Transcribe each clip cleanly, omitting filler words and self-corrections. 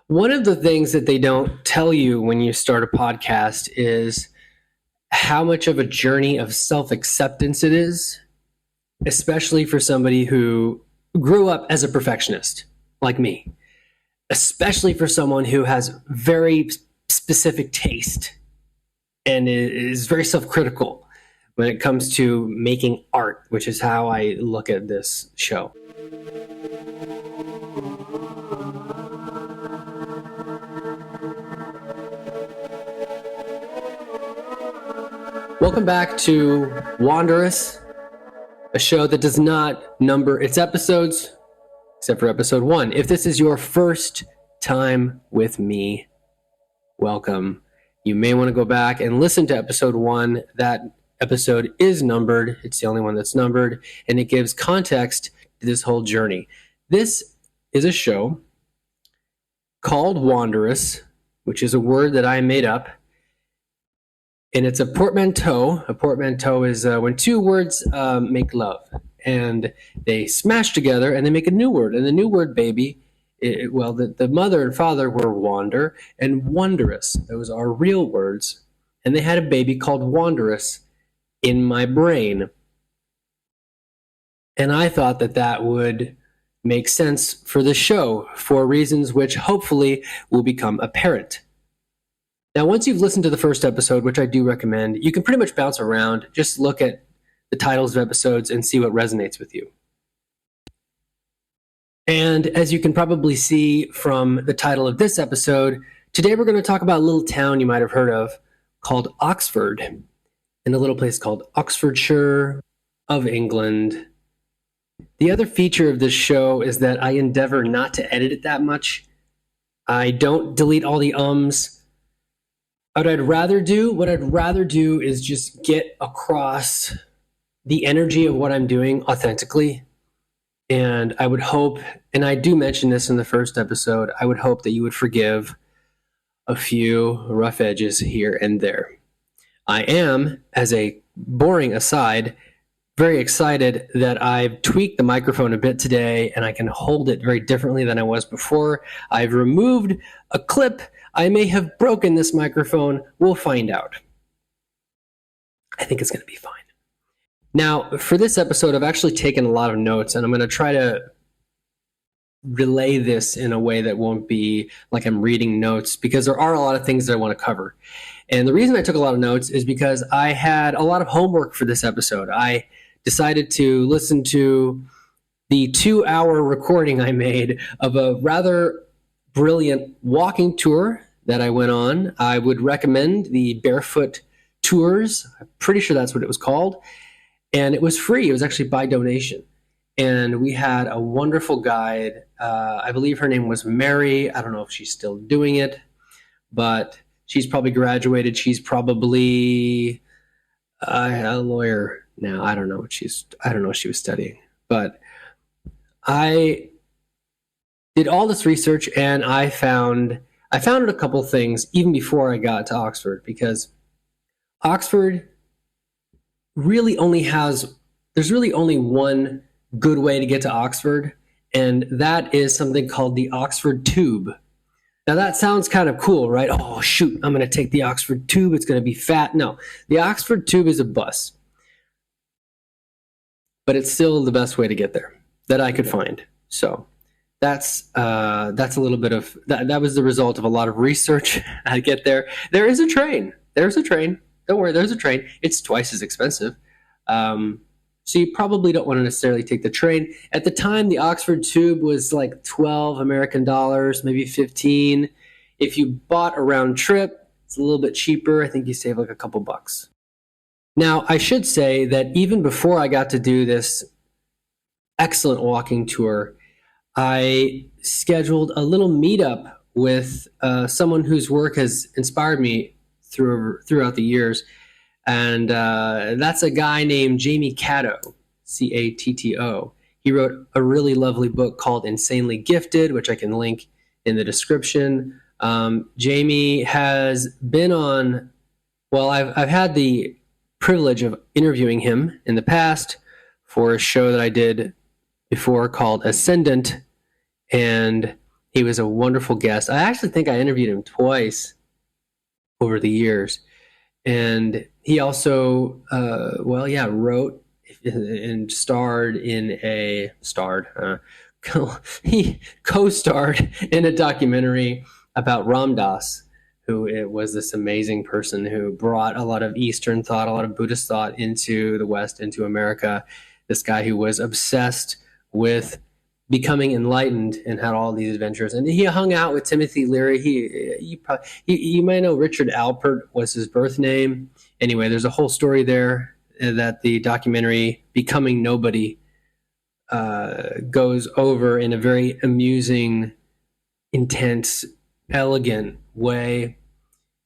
One of the things that they don't tell you when you start a podcast is how much of a journey of self-acceptance it is, especially for somebody who grew up as a perfectionist like me, especially for someone who has very specific taste and is very self-critical when it comes to making art, which is how I look at this show. Welcome back to WANDEROUS, a show that does not number its episodes, except for episode 1. If this is your first time with me, welcome. You may want to go back and listen to episode 1. That episode is numbered. It's the only one that's numbered, and it gives context to this whole journey. This is a show called WANDEROUS, which is a word that I made up. And it's a portmanteau. A portmanteau is when two words make love. And they smash together and they make a new word. And the new word, baby, the mother and father were wander and wondrous. Those are real words. And they had a baby called Wanderous in my brain. And I thought that that would make sense for the show for reasons which hopefully will become apparent. Now, once you've listened to the first episode, which I do recommend, you can pretty much bounce around. Just look at the titles of episodes and see what resonates with you. And as you can probably see from the title of this episode, today we're going to talk about a little town you might have heard of called Oxford, in a little place called Oxfordshire of England. The other feature of this show is that I endeavor not to edit it that much. I don't delete all the ums. What I'd rather do is just get across the energy of what I'm doing authentically. And I would hope, and I do mention this in the first episode, I would hope that you would forgive a few rough edges here and there. I am, as a boring aside, very excited that I've tweaked the microphone a bit today and I can hold it very differently than I was before. I've removed a clip. I may have broken this microphone. We'll find out. I think it's going to be fine. Now, for this episode, I've actually taken a lot of notes, and I'm going to try to relay this in a way that won't be like I'm reading notes, because there are a lot of things that I want to cover. And the reason I took a lot of notes is because I had a lot of homework for this episode. I decided to listen to the 2-hour recording I made of a rather brilliant walking tour that I went on. I would recommend the Barefoot Tours. I'm pretty sure that's what it was called. And it was free. It was actually by donation. And we had a wonderful guide. I believe her name was Mary. I don't know if she's still doing it, but she's probably graduated. She's probably a lawyer now. I don't know what she was studying. But I did all this research, and I found a couple things even before I got to Oxford, because Oxford really there's really only one good way to get to Oxford, and that is something called the Oxford Tube. Now that sounds kind of cool, right? Oh shoot, I'm going to take the Oxford Tube. It's going to be fat. No, the Oxford Tube is a bus, but it's still the best way to get there that I could find. So that's a little bit of that was the result of a lot of research. I get there. There is a train. There's a train. Don't worry, there's a train. It's twice as expensive. So you probably don't want to necessarily take the train. At the time, the Oxford Tube was like 12 American dollars, maybe 15. If you bought a round trip, it's a little bit cheaper. I think you save like a couple bucks. Now, I should say that even before I got to do this excellent walking tour, I scheduled a little meetup with someone whose work has inspired me throughout the years. And that's a guy named Jamie Catto, Catto. He wrote a really lovely book called Insanely Gifted, which I can link in the description. Jamie has been on, well, I've had the privilege of interviewing him in the past for a show that I did before called Ascendant, and He was a wonderful guest. I actually think I interviewed him twice over the years. And he also, wrote and he co-starred in a documentary about Ram Dass, who it was this amazing person who brought a lot of Eastern thought, a lot of Buddhist thought into the West, into America. This guy who was obsessed with becoming enlightened and had all these adventures. And he hung out with Timothy Leary. You might know Richard Alpert was his birth name. Anyway, there's a whole story there that the documentary Becoming Nobody goes over in a very amusing, intense, elegant way.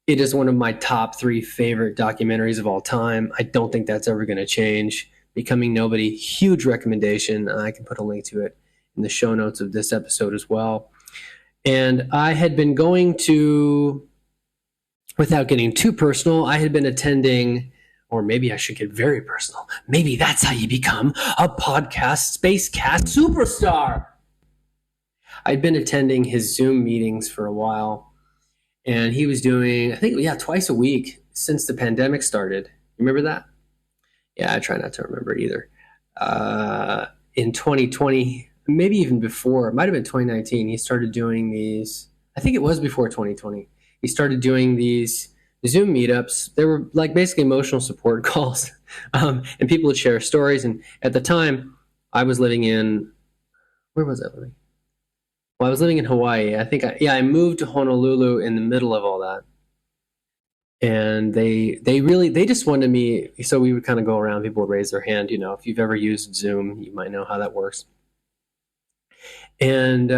It is one of my top 3 favorite documentaries of all time. I don't think that's ever going to change. Becoming Nobody, huge recommendation. I can put a link to it in the show notes of this episode as well. And I had been going to, without getting too personal, I had been attending, or maybe I should get very personal. Maybe that's how you become a podcast Spacecast superstar. I'd been attending his Zoom meetings for a while, and he was doing, I think, twice a week since the pandemic started. You remember that? Yeah, I try not to remember either. In 2020, maybe even before, it might have been 2019, he started doing these, I think it was before 2020. He started doing these Zoom meetups. They were like basically emotional support calls, and people would share stories. And at the time, I was living in, where was I living? Well, I was living in Hawaii. I think I moved to Honolulu in the middle of all that. And they just wanted me, so we would kind of go around, people would raise their hand. If you've ever used Zoom, you might know how that works. And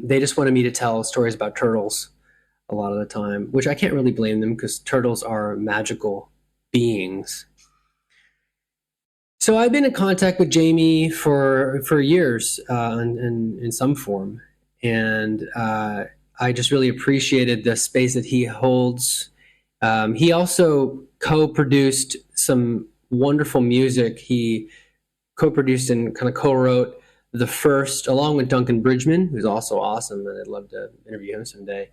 they just wanted me to tell stories about turtles a lot of the time, which I can't really blame them because turtles are magical beings. So I've been in contact with Jamie for years in some form. And I just really appreciated the space that he holds. He also co-produced some wonderful music. He co-produced and kind of co-wrote the first, along with Duncan Bridgman, who's also awesome, and I'd love to interview him someday.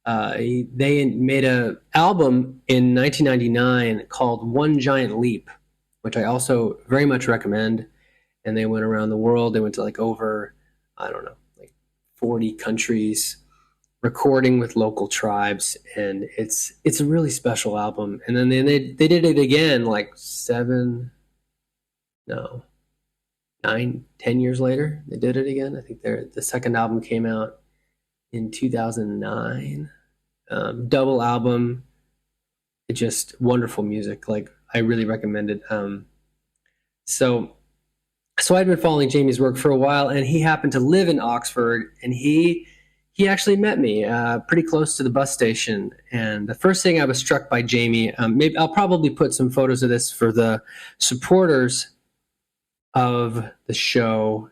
They made an album in 1999 called One Giant Leap, which I also very much recommend. And they went around the world. They went to over, 40 countries, recording with local tribes, and it's a really special album. And then they did it again 10 years later. They did it again. I think the second album came out in 2009. Double album. It's just wonderful music. I really recommend it. So I'd been following Jamie's work for a while, and he happened to live in Oxford, and he actually met me pretty close to the bus station. And the first thing I was struck by Jamie, maybe I'll probably put some photos of this for the supporters of the show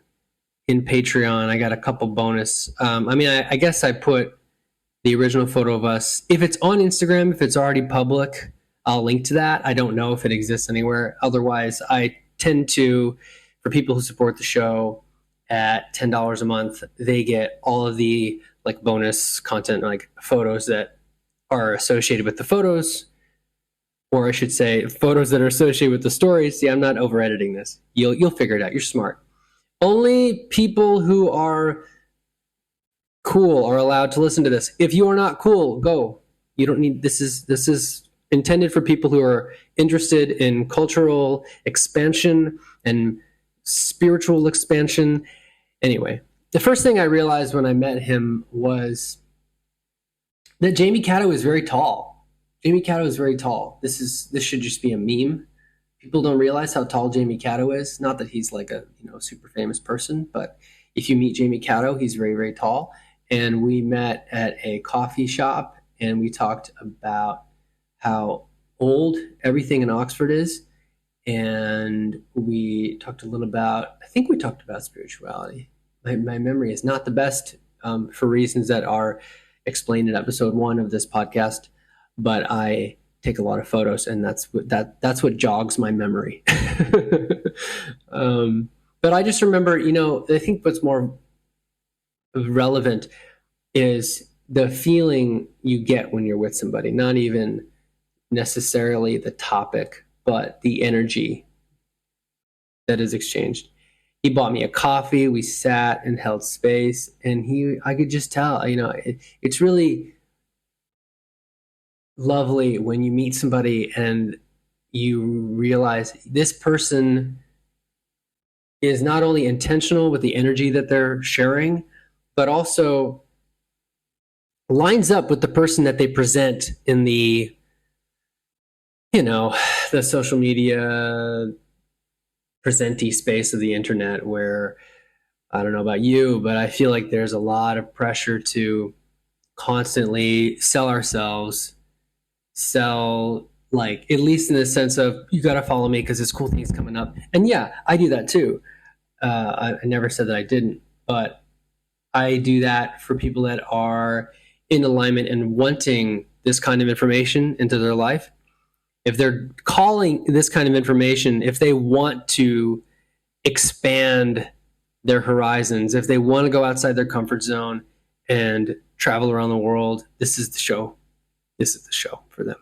in Patreon. I got a couple bonus. I guess I put the original photo of us. If it's on Instagram, if it's already public, I'll link to that. I don't know if it exists anywhere. Otherwise, I tend to, for people who support the show at $10 a month, they get all of the bonus content, photos that are associated with the photos, or I should say photos that are associated with the stories. See, I'm not over editing this. You'll figure it out. You're smart. Only people who are cool are allowed to listen to this. If you are not cool, go. You don't need, this is intended for people who are interested in cultural expansion and spiritual expansion. Anyway, the first thing I realized when I met him was that Jamie Catto is very tall. Jamie Catto is very tall. This should just be a meme. People don't realize how tall Jamie Catto is. Not that he's a super famous person, but if you meet Jamie Catto, he's very, very tall. And we met at a coffee shop, and we talked about how old everything in Oxford is. And we talked a little about, I think we talked about spirituality. My memory is not the best for reasons that are explained in episode 1 of this podcast, but I take a lot of photos, and that's what jogs my memory. But I just remember, I think what's more relevant is the feeling you get when you're with somebody, not even necessarily the topic, but the energy that is exchanged. He bought me a coffee. We sat and held space, and I could just tell, it's really lovely when you meet somebody and you realize this person is not only intentional with the energy that they're sharing, but also lines up with the person that they present in the social media presentee space of the internet, where I don't know about you, but I feel like there's a lot of pressure to constantly sell ourselves, like, at least in the sense of, you got to follow me because this cool thing's coming up. And yeah, I do that too. I never said that I didn't, but I do that for people that are in alignment and wanting this kind of information into their life. If they're calling this kind of information, if they want to expand their horizons, if they want to go outside their comfort zone and travel around the world, this is the show. This is the show for them.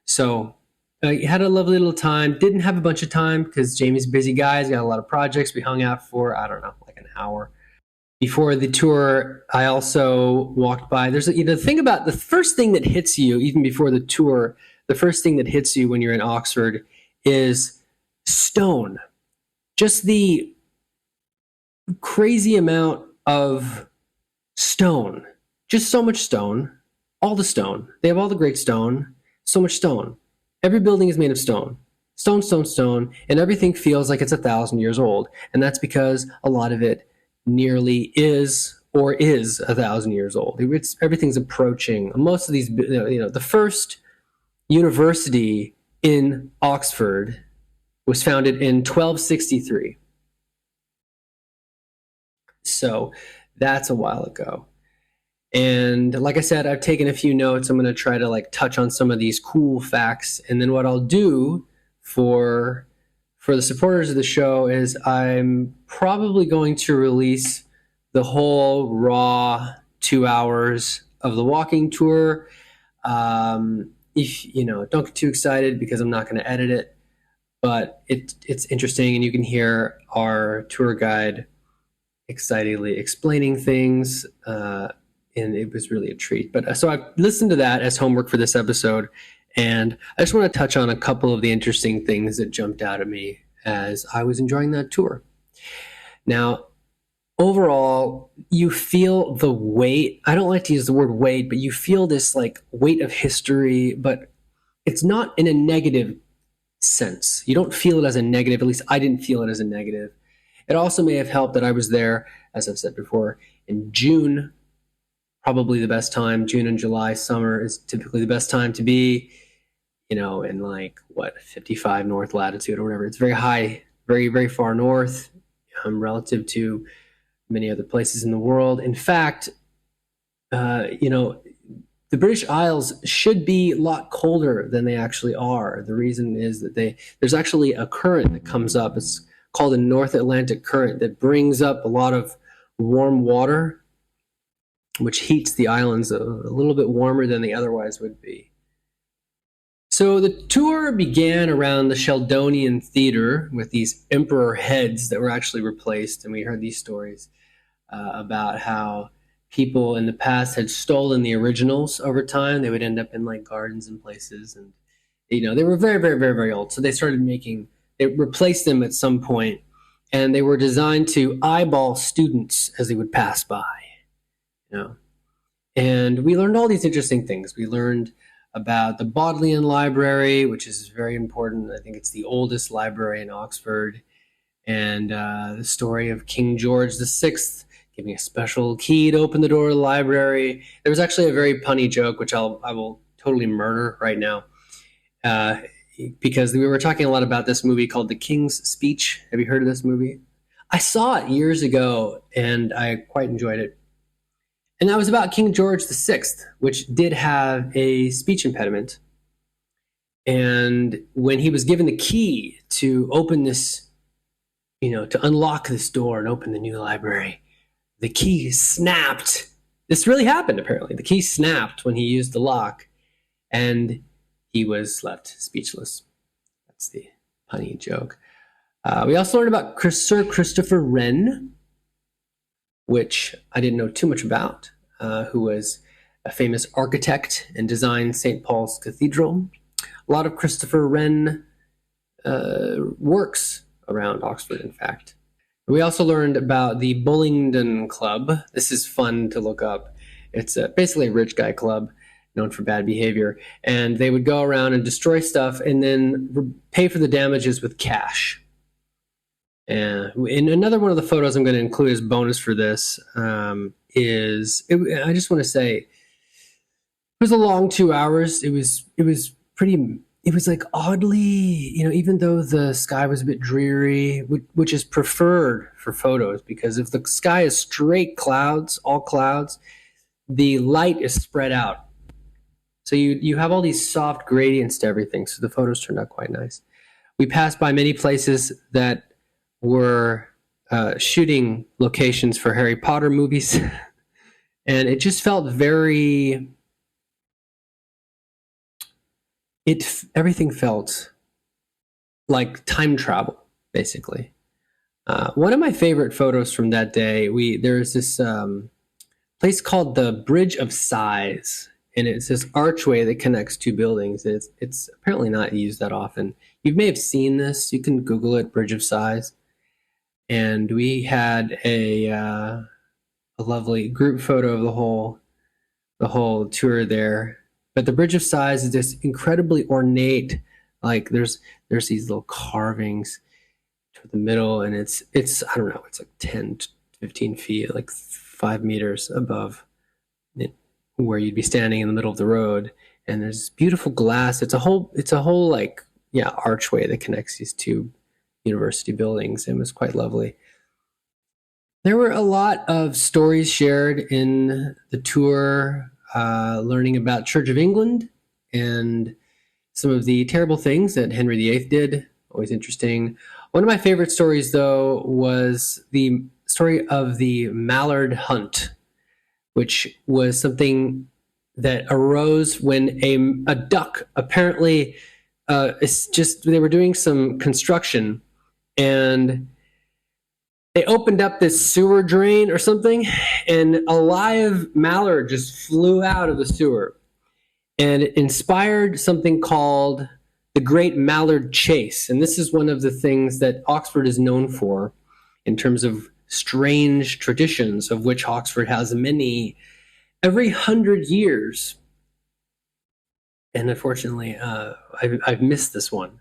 So I had a lovely little time. Didn't have a bunch of time because Jamie's a busy guy. He's got a lot of projects. We hung out for, I don't know, like an hour. Before the tour, I also walked by. There's the thing about the first thing that hits you, even before the tour, the first thing that hits you when you're in Oxford is stone. Just the crazy amount of stone. Just so much stone. All the stone. They have all the great stone. So much stone. Every building is made of stone. Stone, stone, stone. And everything feels like it's 1,000 years old. And that's because a lot of it nearly is 1,000 years old. Everything's approaching. Most of these, the first university in Oxford was founded in 1263. So that's a while ago. And like I said, I've taken a few notes. I'm going to try to touch on some of these cool facts. And then what I'll do for the supporters of the show is I'm probably going to release the whole raw 2 hours of the walking tour. If don't get too excited because I'm not going to edit it, but it's interesting, and you can hear our tour guide excitedly explaining things. And it was really a treat. But so I listened to that as homework for this episode, and I just want to touch on a couple of the interesting things that jumped out at me as I was enjoying that tour. Now, overall, you feel the weight. I don't like to use the word weight, but you feel this weight of history, but it's not in a negative sense. You don't feel it as a negative. At least I didn't feel it as a negative. It also may have helped that I was there, as I've said before, in June. Probably the best time. June and July, summer is typically the best time to be, in 55 north latitude or whatever. It's very high, very, very far north, relative to many other places in the world. In fact, the British Isles should be a lot colder than they actually are. The reason is that there's actually a current that comes up. It's called the North Atlantic Current that brings up a lot of warm water, which heats the islands a little bit warmer than they otherwise would be. So the tour began around the Sheldonian Theater with these emperor heads that were actually replaced, and we heard these stories about how people in the past had stolen the originals over time. They would end up in gardens and places, and they were very, very, very, very old. So they replaced them at some point, and they were designed to eyeball students as they would pass by. And we learned all these interesting things. We learned about the Bodleian Library, which is very important. I think it's the oldest library in Oxford. And the story of King George VI giving a special key to open the door of the library. There was actually a very punny joke, which I will totally murder right now. Because we were talking a lot about this movie called The King's Speech. Have you heard of this movie? I saw it years ago, and I quite enjoyed it. And that was about King George VI, which did have a speech impediment. And when he was given the key to open this, to unlock this door and open the new library, the key snapped this really happened, apparently. The key snapped when he used the lock, and he was left speechless. That's the punny joke. We also learned about Sir Christopher Wren, which I didn't know too much about, who was a famous architect and designed St. Paul's Cathedral. A lot of Christopher Wren works around Oxford, in fact. We also learned about the Bullingdon Club. This is fun to look up. It's basically a rich guy club known for bad behavior. And they would go around and destroy stuff and then pay for the damages with cash. And in another one of the photos I'm going to include as bonus for this I just want to say, it was a long 2 hours. It was like oddly, even though the sky was a bit dreary, which is preferred for photos, because if the sky is straight clouds, all clouds, the light is spread out. So you have all these soft gradients to everything. So the photos turned out quite nice. We passed by many places that were shooting locations for Harry Potter movies. And it just felt everything felt like time travel, basically. One of my favorite photos from that day, there's this place called the Bridge of Sighs, and it's this archway that connects two buildings. It's apparently not used that often. You may have seen this. You can Google it, Bridge of Sighs. And we had a lovely group photo of the whole tour there. But the Bridge of Sighs is this incredibly ornate, like there's these little carvings to the middle, and it's I don't know, it's like 10 to 15 feet, like 5 meters above where you'd be standing in the middle of the road. And there's beautiful glass. It's a whole like, archway that connects these two university buildings. It was quite lovely. There were a lot of stories shared in the tour, learning about Church of England and some of the terrible things that Henry VIII did. Always interesting. One of my favorite stories, though, was the story of the mallard hunt, which was something that arose when a duck apparently they were doing some construction, and they opened up this sewer drain or something, and a live mallard just flew out of the sewer, and it inspired something called the Great Mallard Chase. And this is one of the things that Oxford is known for in terms of strange traditions, of which Oxford has many every 100 years. And unfortunately, I've missed this one.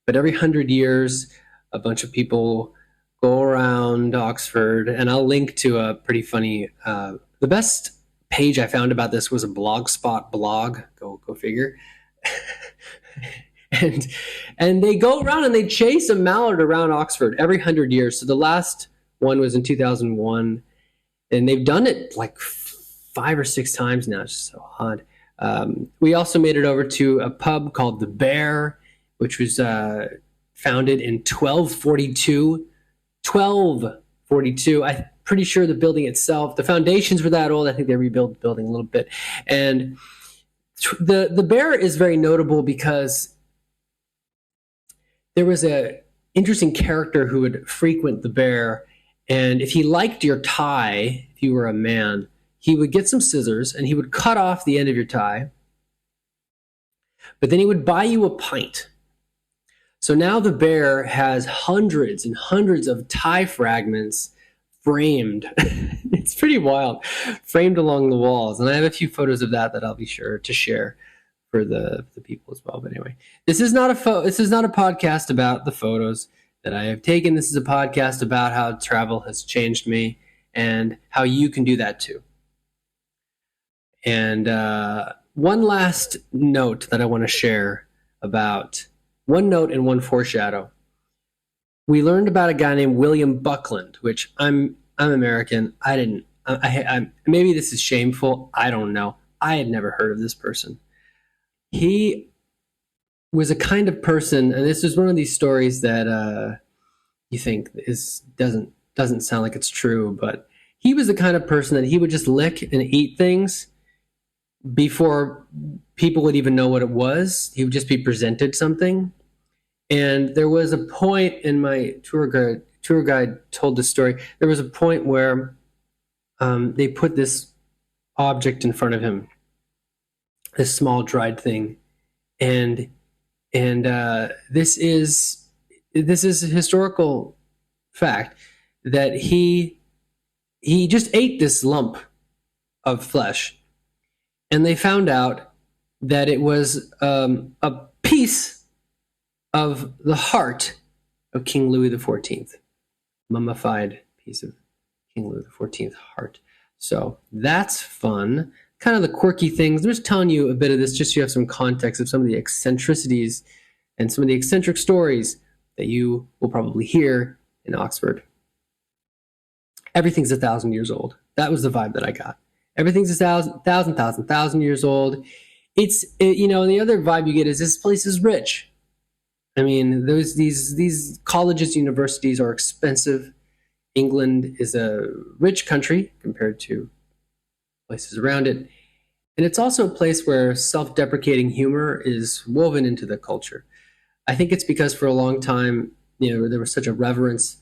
But every 100 years, a bunch of people go around Oxford, and I'll link to a pretty funny, the best page I found about this was a Blogspot blog, go figure. and they go around and they chase a mallard around Oxford every 100 years. So the last one was in 2001, and they've done it like 5 or 6 times now. It's just so odd. We also made it over to a pub called The Bear, which was founded in 1242. 1242. I'm pretty sure the building itself, the foundations were that old. I think they rebuilt the building a little bit. And the Bear is very notable because there was a interesting character who would frequent the Bear, and if he liked your tie, if you were a man, he would get some scissors and he would cut off the end of your tie, but then he would buy you a pint. So now the Bear has hundreds and hundreds of tie fragments framed. It's pretty wild, framed along the walls. And I have a few photos of that I'll be sure to share for the people as well. But anyway, this is not a podcast about the photos that I have taken. This is a podcast about how travel has changed me and how you can do that too. And one last note that I want to share about, one note and one foreshadow. We learned about a guy named William Buckland, which I'm American. Maybe this is shameful. I don't know. I had never heard of this person. He was a kind of person, and this is one of these stories that you think doesn't sound like it's true, but he was the kind of person that he would just lick and eat things before people would even know what it was. He would just be presented something. And there was a point in my tour guide told the story. There was a point where they put this object in front of him, this small dried thing, and this is a historical fact that he just ate this lump of flesh, and they found out that it was a piece of the heart of King Louis XIV, mummified piece of King Louis XIV heart. So that's fun. Kind of the quirky things. I'm just telling you a bit of this just so you have some context of some of the eccentricities and some of the eccentric stories that you will probably hear in Oxford. Everything's 1,000 years old. That was the vibe that I got. Everything's 1,000 years old. And the other vibe you get is this place is rich. I mean, these colleges, universities are expensive. England is a rich country compared to places around it. And it's also a place where self-deprecating humor is woven into the culture. I think it's because for a long time, there was such a reverence,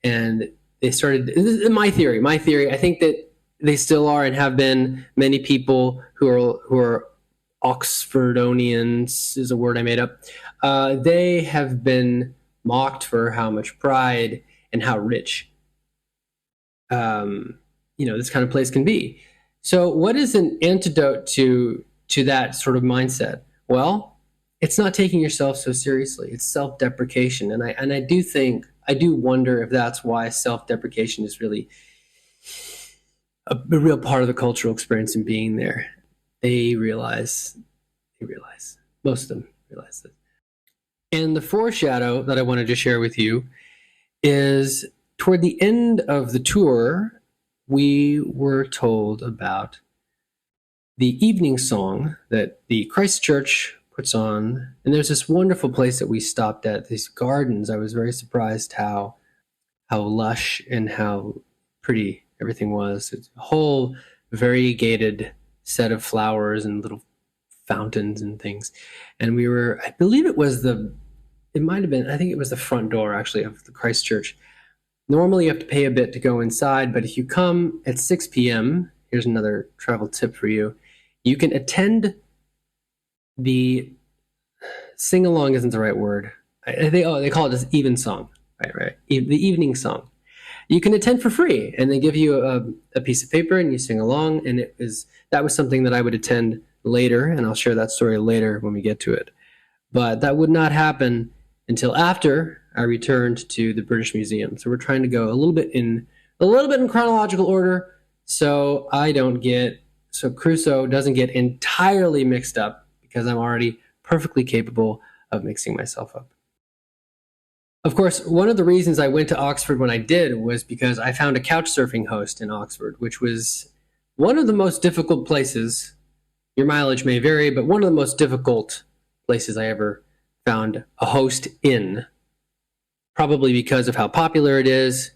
and they started, this is my theory, I think that they still are and have been many people who are Oxfordonians, is a word I made up. They have been mocked for how much pride and how rich this kind of place can be. So what is an antidote to that sort of mindset? Well, it's not taking yourself so seriously. It's self-deprecation. And I do wonder if that's why self-deprecation is really a real part of the cultural experience in being there. They realize, most of them realize this. And the foreshadow that I wanted to share with you is toward the end of the tour, we were told about the evening song that the Christ Church puts on. And there's this wonderful place that we stopped at, these gardens. I was very surprised how lush and how pretty everything was. It's a whole variegated set of flowers and little fountains and things. And we were, I believe it was I think it was the front door actually of the Christ Church. Normally you have to pay a bit to go inside, but if you come at 6 p.m., here's another travel tip for you. You can attend the sing-along isn't the right word. They call it this evensong, right? The evening song. You can attend for free, and they give you a piece of paper, and you sing along. And that was something that I would attend later, and I'll share that story later when we get to it. But that would not happen until after I returned to the British Museum. So we're trying to go a little bit in chronological order, so Crusoe doesn't get entirely mixed up, because I'm already perfectly capable of mixing myself up. Of course, one of the reasons I went to Oxford when I did was because I found a couch surfing host in Oxford, which was one of the most difficult places. Your mileage may vary, but one of the most difficult places I ever found a host in, probably because of how popular it is.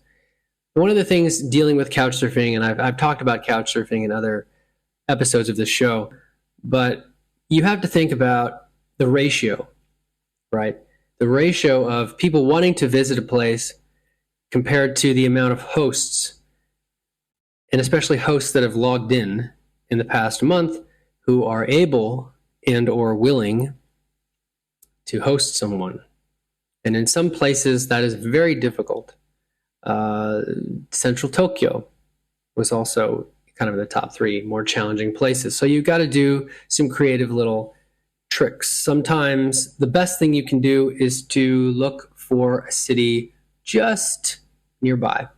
One of the things dealing with couch surfing, and I've talked about couch surfing in other episodes of this show, but you have to think about the ratio, right? The ratio of people wanting to visit a place compared to the amount of hosts, and especially hosts that have logged in the past month who are able and or willing to host someone. And in some places that is very difficult. Central Tokyo was also kind of in the top 3 more challenging places. So you've got to do some creative little tricks. Sometimes the best thing you can do is to look for a city just nearby.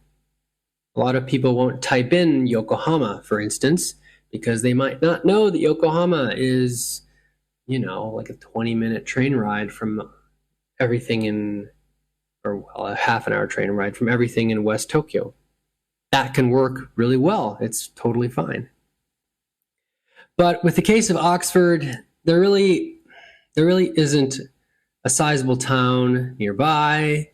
A lot of people won't type in Yokohama, for instance, because they might not know that Yokohama is, like a 20-minute train ride from everything a half an hour train ride from everything in West Tokyo. That can work really well. It's totally fine. But with the case of Oxford, there really isn't a sizable town nearby.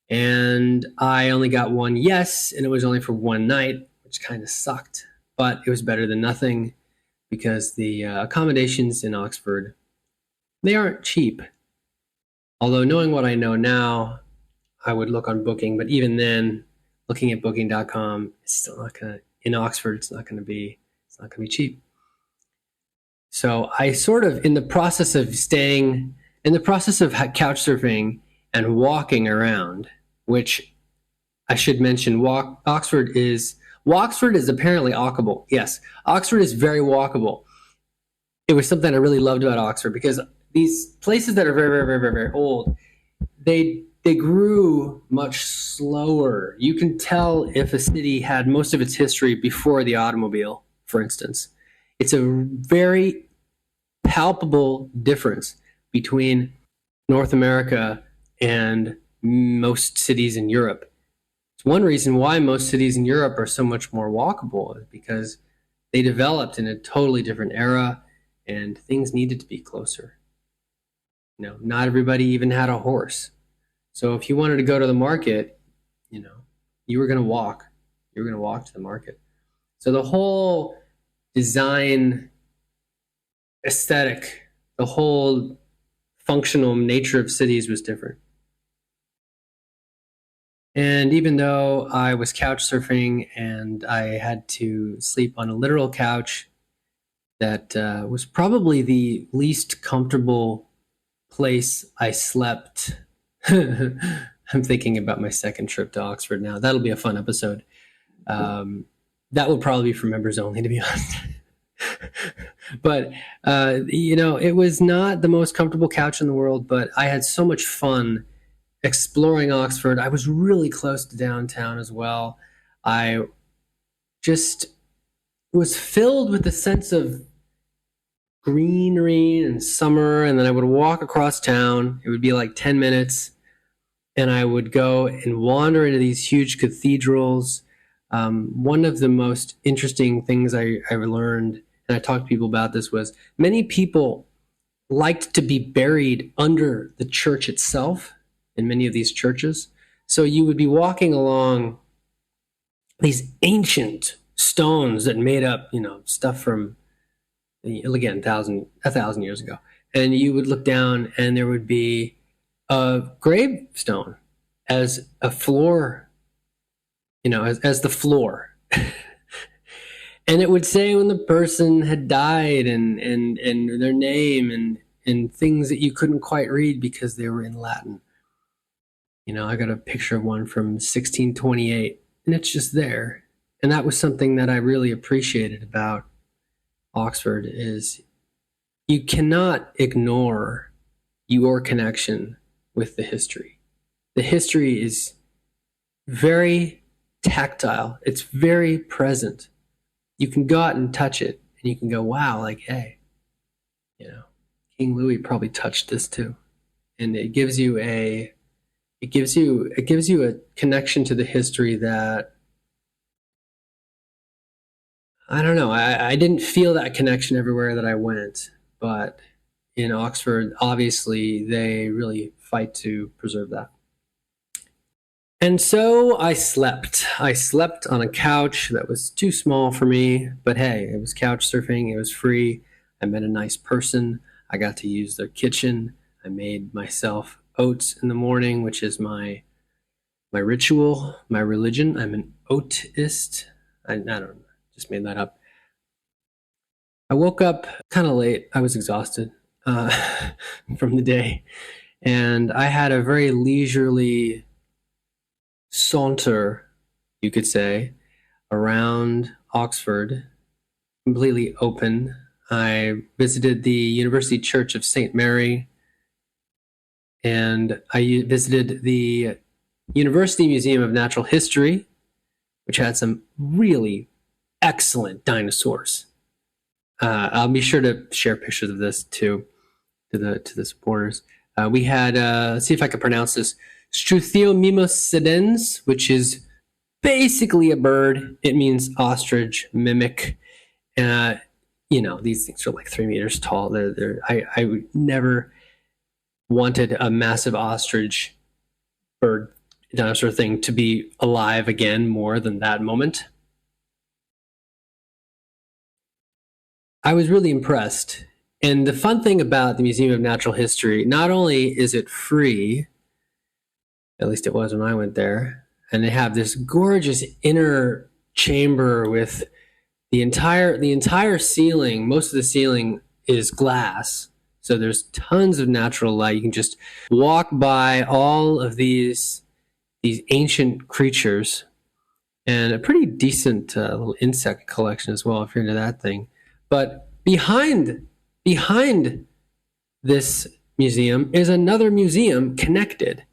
And I only got one yes, and it was only for one night, which kind of sucked. But it was better than nothing because the accommodations in Oxford, they aren't cheap. Although knowing what I know now, I would look on Booking, but even then, looking at booking.com, it's still not gonna, in Oxford, it's not gonna be cheap. So I sort of, in the process of couch surfing and walking around, which I should mention, Oxford is apparently walkable. Yes, Oxford is very walkable. It was something I really loved about Oxford because these places that are very, very, very, very, very old, they grew much slower. You can tell if a city had most of its history before the automobile, for instance. It's a very palpable difference between North America and most cities in Europe. It's one reason why most cities in Europe are so much more walkable, is because they developed in a totally different era and things needed to be closer. Not everybody even had a horse. So if you wanted to go to the market, you were going to walk. You were going to walk to the market. So the whole design aesthetic, the whole functional nature of cities was different. And even though I was couch surfing and I had to sleep on a literal couch that was probably the least comfortable place I slept. I'm thinking about my second trip to Oxford now. That'll be a fun episode. That will probably be for members only, to be honest. But, it was not the most comfortable couch in the world, but I had so much fun exploring Oxford. I was really close to downtown as well. I just was filled with a sense of greenery and summer, and then I would walk across town. It would be like 10 minutes, and I would go and wander into these huge cathedrals. One of the most interesting things I learned, and I talked to people about this, was many people liked to be buried under the church itself in many of these churches. So you would be walking along these ancient stones that made up, stuff from, again, 1,000 years ago. And you would look down and there would be a gravestone as a floor, as the floor. And it would say when the person had died and their name and things that you couldn't quite read because they were in Latin. I got a picture of one from 1628, and it's just there. And that was something that I really appreciated about Oxford, is you cannot ignore your connection with the history. The history is very tactile. It's very present. You can go out and touch it, and you can go, wow, like, hey, King Louis probably touched this too. And it gives you a connection to the history that, I don't know, I didn't feel that connection everywhere that I went, but in Oxford, obviously, they really fight to preserve that. And so I slept. I slept on a couch that was too small for me, but hey, it was couch surfing. It was free. I met a nice person. I got to use their kitchen. I made myself oats in the morning, which is my ritual, my religion. I'm an oatist. I don't know, just made that up. I woke up kind of late. I was exhausted from the day, and I had a very leisurely saunter, you could say, around Oxford, completely open. I visited the University Church of St. Mary, and I visited the University Museum of Natural History, which had some really excellent dinosaurs. I'll be sure to share pictures of this too to the supporters. We had, let's see if I can pronounce this, Struthiomimus, which is basically a bird. It means ostrich, mimic. These things are like 3 meters tall. I would never wanted a massive ostrich bird dinosaur thing to be alive again more than that moment. I was really impressed. And the fun thing about the Museum of Natural History, not only is it free, at least it was when I went there, and they have this gorgeous inner chamber with the entire ceiling, most of the ceiling is glass. So there's tons of natural light. You can just walk by all of these ancient creatures and a pretty decent little insect collection as well if you're into that thing. But behind this museum is another museum connected,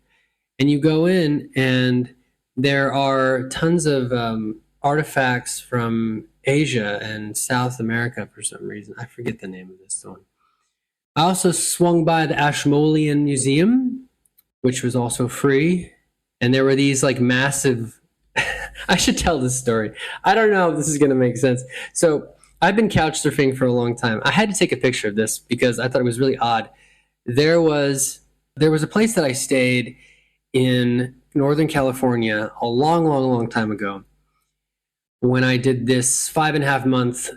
and you go in and there are tons of artifacts from Asia and South America for some reason. I forget the name of this one. I also swung by the Ashmolean Museum, which was also free. And there were these like massive, I should tell this story. I don't know if this is going to make sense. So I've been couch surfing for a long time. I had to take a picture of this because I thought it was really odd. There was a place that I stayed in Northern California a long time ago when I did this 5.5 month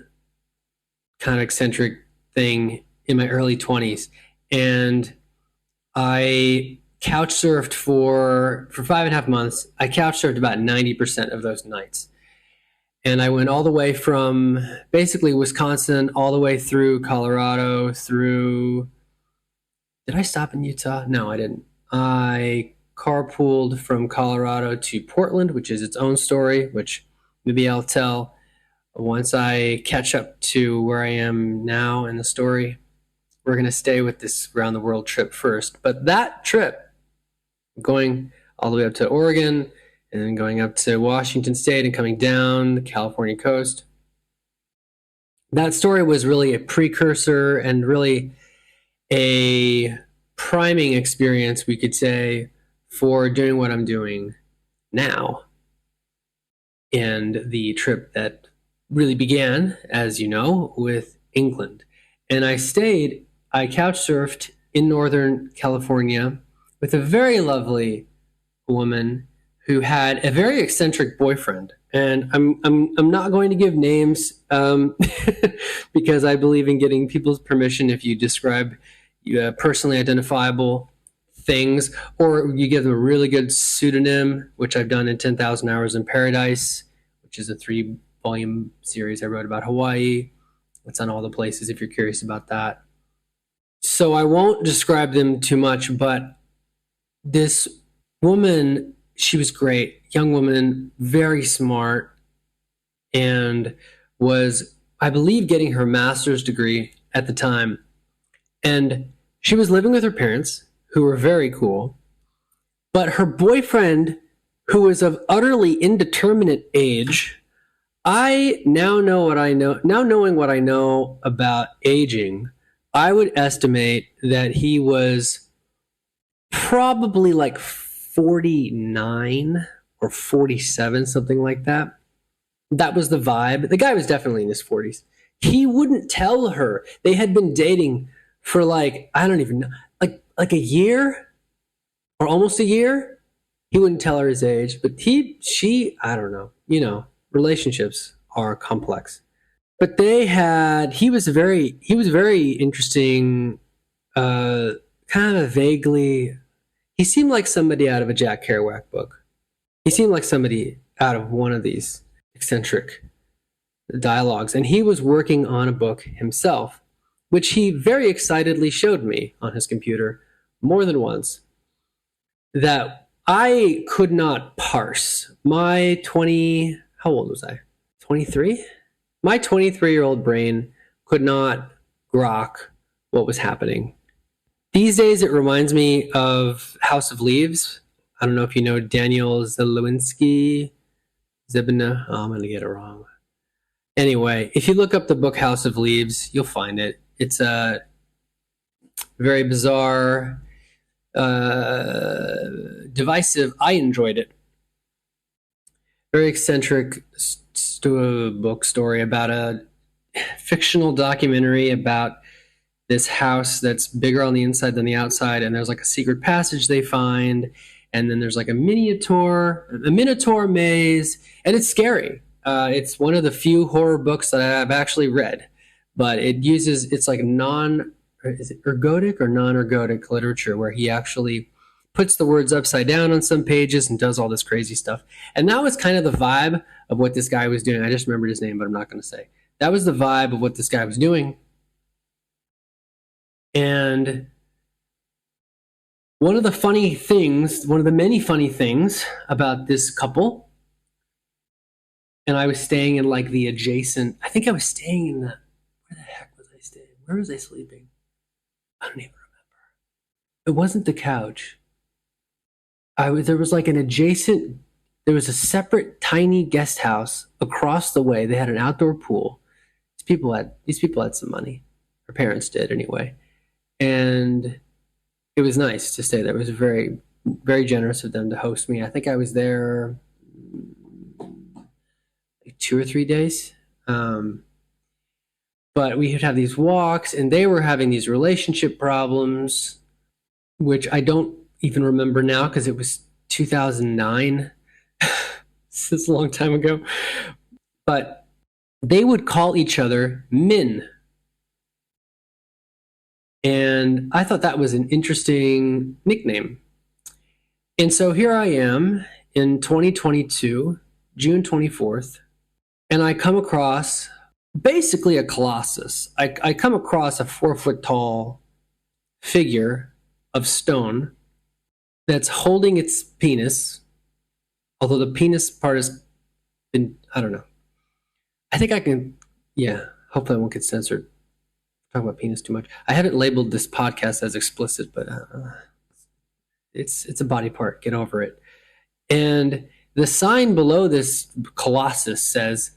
kind of eccentric thing in my early 20s. And I couch surfed for 5.5 months. I couch surfed about 90% of those nights. And I went all the way from basically Wisconsin all the way through Colorado through... Did I stop in Utah? No, I didn't. I carpooled from Colorado to Portland, which is its own story, which maybe I'll tell once I catch up to where I am now in the story. We're going to stay with this around the world trip first. But that trip, going all the way up to Oregon and then going up to Washington State and coming down the California coast, that story was really a precursor and really a priming experience, we could say, for doing what I'm doing now. And the trip that really began, as you know, with England. And I couch surfed in Northern California with a very lovely woman who had a very eccentric boyfriend. And I'm not going to give names because I believe in getting people's permission if you describe personally identifiable things, or you give them a really good pseudonym, which I've done in 10,000 Hours in Paradise, which is a 3-volume series I wrote about Hawaii. It's on all the places if you're curious about that. So I won't describe them too much, but this woman, she was great, young woman, very smart, and was, I believe, getting her master's degree at the time. And she was living with her parents, who were very cool, but her boyfriend, who was of utterly indeterminate age, I now know what I know. Now knowing what I know about aging, I would estimate that he was probably like 49 or 47, something like that. That was the vibe. The guy was definitely in his 40s. He wouldn't tell her. They had been dating for like, I don't even know, like a year or almost a year. He wouldn't tell her his age, but she, I don't know. You know, relationships are complex. But he was very interesting, kind of vaguely, he seemed like somebody out of a Jack Kerouac book. He seemed like somebody out of one of these eccentric dialogues. And he was working on a book himself, which he very excitedly showed me on his computer more than once, that I could not parse. How old was I? 23? My 23-year-old brain could not grok what was happening. These days, it reminds me of House of Leaves. I don't know if you know Daniel Zibina. Oh, I'm going to get it wrong. Anyway, if you look up the book House of Leaves, you'll find it. It's a very bizarre, divisive. I enjoyed it. Very eccentric book story about a fictional documentary about this house that's bigger on the inside than the outside, and there's like a secret passage they find, and then there's like a minotaur maze, and it's scary. It's one of the few horror books that I've actually read, but it's like is it ergodic or non-ergodic literature, where he actually puts the words upside down on some pages and does all this crazy stuff. And that was kind of the vibe of what this guy was doing. I just remembered his name, but I'm not going to say. That was the vibe of what this guy was doing. And one of the many funny things about this couple, and I was staying in like the adjacent, I think I was staying in where the heck was I staying? Where was I sleeping? I don't even remember. It wasn't the couch. There was a separate tiny guest house across the way. They had an outdoor pool. These people had some money. Their parents did anyway. And it was nice to stay there. It was very, very generous of them to host me. I think I was there like 2 or 3 days. But we would have these walks, and they were having these relationship problems, which I don't even remember now because it was 2009. This is a long time ago. But they would call each other Min. And I thought that was an interesting nickname. And so here I am in 2022, June 24th, and I come across basically a colossus. I come across a 4-foot tall figure of stone that's holding its penis, although the penis part has been, I don't know. I think I can, hopefully I won't get censored. Talk about penis too much. I haven't labeled this podcast as explicit, but it's a body part. Get over it. And the sign below this colossus says,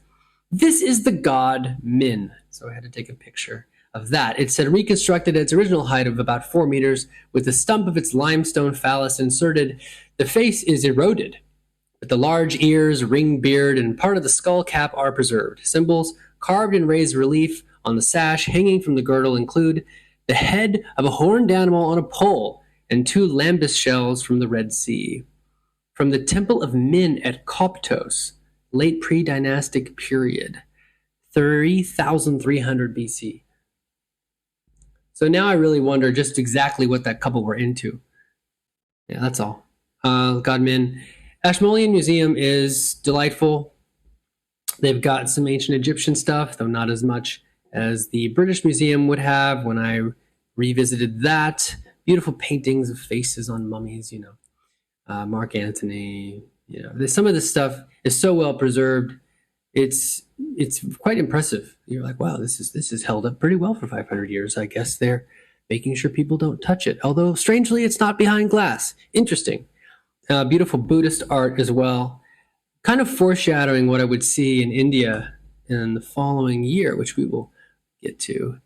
"This is the god Min." So I had to take a picture of that. It said, reconstructed at its original height of about 4 meters with the stump of its limestone phallus inserted. The face is eroded, but the large ears, ring beard, and part of the skull cap are preserved. Symbols carved in raised relief on the sash hanging from the girdle include the head of a horned animal on a pole and 2 lambus shells from the Red Sea. From the Temple of Min at Coptos, late pre-dynastic period, 3,300 BC. So now I really wonder just exactly what that couple were into. Yeah, that's all. God Min. Ashmolean Museum is delightful. They've got some ancient Egyptian stuff, though not as much as the British Museum would have when I revisited that. Beautiful paintings of faces on mummies, Mark Antony. Some of this stuff is so well preserved. It's quite impressive. You're like, wow, this is held up pretty well for 500 years. I guess they're making sure people don't touch it. Although strangely, it's not behind glass. Interesting. Beautiful Buddhist art as well. Kind of foreshadowing what I would see in India in the following year, which we will get to.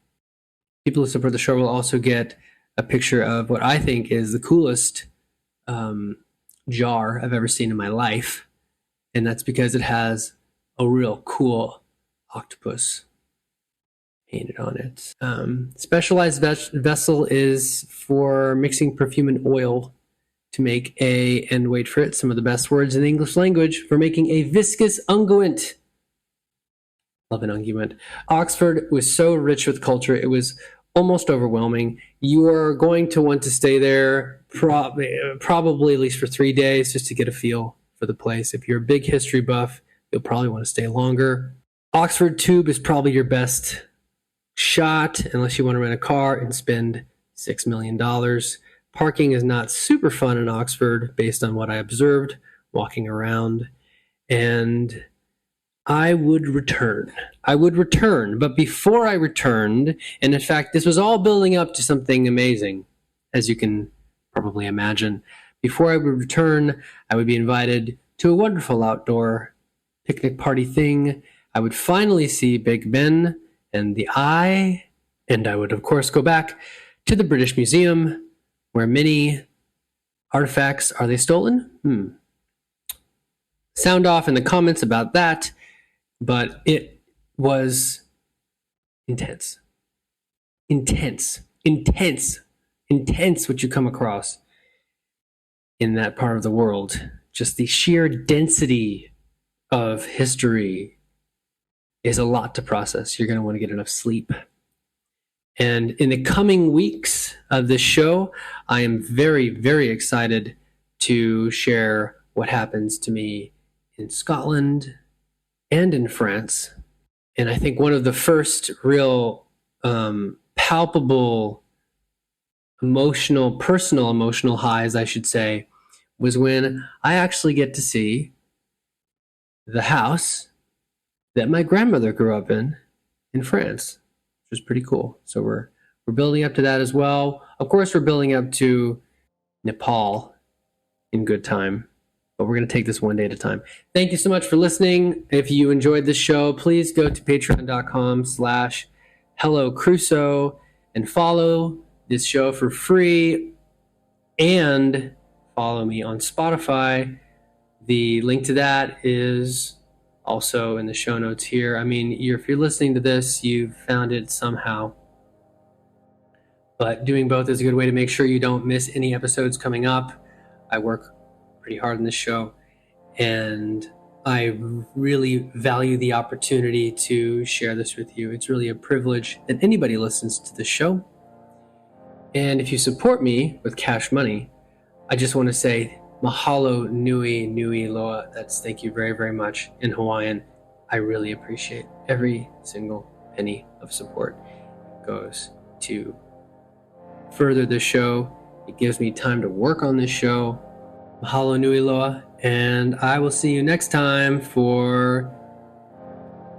People who support the show will also get a picture of what I think is the coolest jar I've ever seen in my life. And that's because it has a real cool octopus painted on it. Specialized vessel is for mixing perfume and oil to make and wait for it, some of the best words in the English language, for making a viscous unguent. Love an unguent. Oxford was so rich with culture, it was almost overwhelming. You are going to want to stay there probably at least for 3 days just to get a feel for the place. If you're a big history buff, you'll probably want to stay longer. Oxford Tube is probably your best shot unless you want to rent a car and spend $6 million. Parking is not super fun in Oxford based on what I observed walking around. And I would return, but before I returned, and in fact, this was all building up to something amazing, as you can probably imagine. Before I would return, I would be invited to a wonderful outdoor picnic party thing. I would finally see Big Ben and the Eye, and I would, of course, go back to the British Museum, where many artifacts, are they stolen? Sound off in the comments about that. But it was intense what you come across in that part of the world. Just the sheer density of history is a lot to process. You're going to want to get enough sleep. And in the coming weeks of this show, I am very, very excited to share what happens to me in Scotland and in France. And I think one of the first real palpable personal emotional highs, I should say, was when I actually get to see the house that my grandmother grew up in France, which was pretty cool. So we're building up to that as well. Of course, we're building up to Nepal in good time, but we're going to take this one day at a time. Thank you so much for listening. If you enjoyed this show, please go to patreon.com/HelloCrusoe and follow this show for free, and follow me on Spotify. The link to that is also in the show notes here. I mean, if you're listening to this, you've found it somehow. But doing both is a good way to make sure you don't miss any episodes coming up. I work pretty hard on this show, and I really value the opportunity to share this with you. It's really a privilege that anybody listens to the show. And if you support me with cash money, I just want to say mahalo nui nui loa. That's thank you very, very much in Hawaiian. I really appreciate every single penny of support. It goes to further the show. It gives me time to work on this show. Mahalo nui loa. And I will see you next time for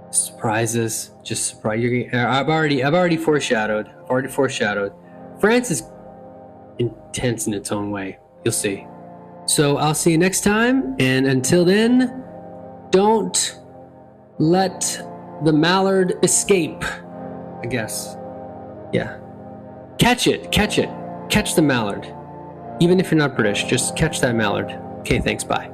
surprises. Just surprise. I've already foreshadowed. France is intense in its own way. You'll see. So I'll see you next time. And until then, don't let the mallard escape, I guess. Yeah. Catch it. Catch the mallard. Even if you're not British, just catch that mallard. Okay, thanks. Bye.